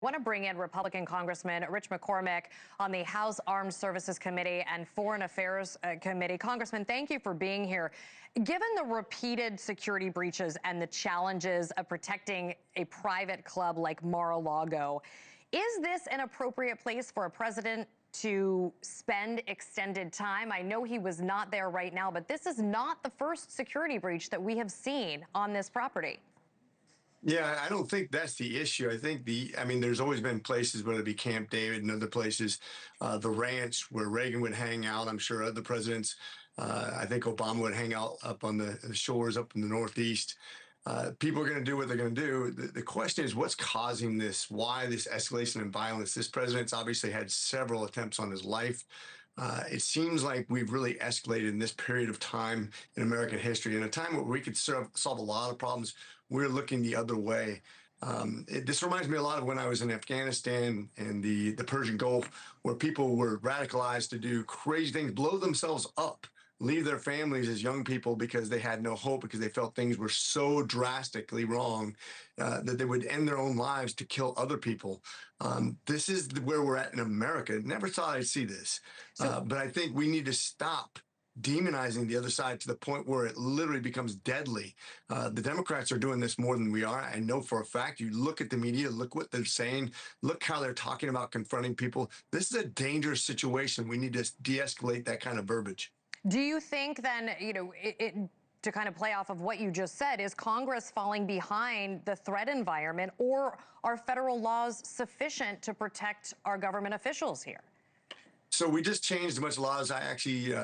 I want to bring in Republican Congressman Rich McCormick on the House Armed Services Committee and Foreign Affairs Committee. Congressman, thank you for being here. Given the repeated security breaches and the challenges of protecting a private club like Mar-A-Largo, is this an appropriate place for a president to spend extended time? I know he was not there right now, but this is not the first security breach that we have seen on this property. Yeah, I don't think that's the issue. I mean, there's always been places, whether it be Camp David and other places, the ranch where Reagan would hang out. I'm sure other presidents, I think Obama would hang out up on the shores up in the Northeast. People are going to do what they're going to do. The question is, what's causing this? Why this escalation in violence? This president's obviously had several attempts on his life. It seems like we've really escalated in this period of time in American history. In a time where we could solve a lot of problems, we're looking the other way. This reminds me a lot of when I was in Afghanistan and the Persian Gulf, where people were radicalized to do crazy things, blow themselves up, leave their families as young people because they had no hope, because they felt things were so drastically wrong that they would end their own lives to kill other people. This is where we're at in America. Never thought I'd see this. But I think we need to stop demonizing the other side to the point where it literally becomes deadly. The Democrats are doing this more than we are. I know for a fact. You look at the media, look what they're saying, look how they're talking about confronting people. This is a dangerous situation. We need to de-escalate that kind of verbiage. Do you think then, to kind of play off of what you just said, is Congress falling behind the threat environment, or are federal laws sufficient to protect our government officials here? So we just changed as much laws.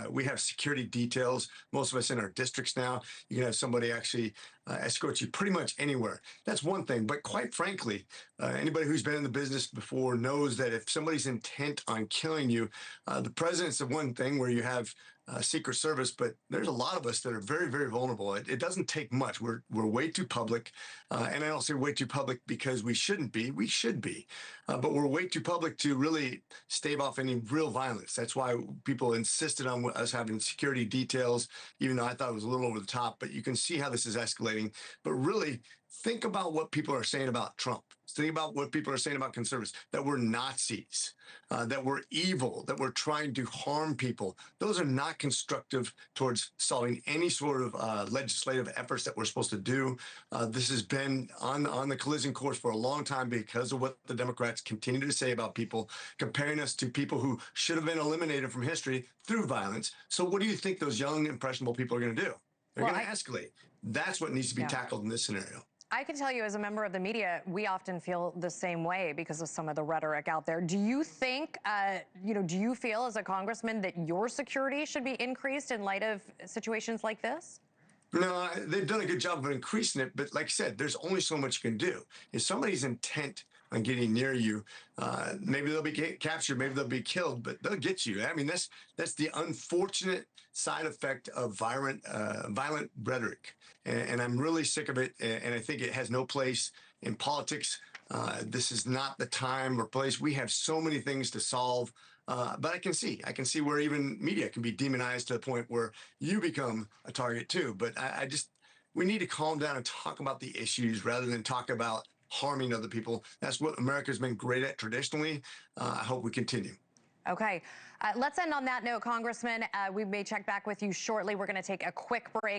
We have security details, most of us in our districts now. You can have somebody actually escort you pretty much anywhere. That's one thing. But quite frankly, anybody who's been in the business before knows that if somebody's intent on killing you, the president's the one thing where you have Secret Service, but there's a lot of us that are very, very vulnerable. It doesn't take much. We're way too public. And I don't say way too public because we shouldn't be. We should be. But we're way too public to really stave off any real violence. That's why people insisted on us having security details, even though I thought it was a little over the top. But you can see how this is escalating. But really, think about what people are saying about Trump. Think about what people are saying about conservatives, that we're Nazis, that we're evil, that we're trying to harm people. Those are not constructive towards solving any sort of legislative efforts that we're supposed to do. This has been on the collision course for a long time because of what the Democrats continue to say about people, comparing us to people who should have been eliminated from history through violence. So what do you think those young, impressionable people are going to do? They're going to escalate. That's what needs to be tackled in this scenario. I can tell you, as a member of the media, we often feel the same way because of some of the rhetoric out there. Do you think, do you feel as a congressman that your security should be increased in light of situations like this? No, they've done a good job of increasing it, but like I said, there's only so much you can do. If somebody's intent on getting near you, maybe they'll be captured, maybe they'll be killed, but they'll get you. I mean, that's the unfortunate side effect of violent rhetoric, and I'm really sick of it. And I think it has no place in politics. This is not the time or place. We have so many things to solve. But I can see where even media can be demonized to the point where you become a target too. But we need to calm down and talk about the issues rather than talk about harming other people. That's what America's been great at traditionally. I hope we continue. Okay. Let's end on that note, Congressman. We may check back with you shortly. We're going to take a quick break.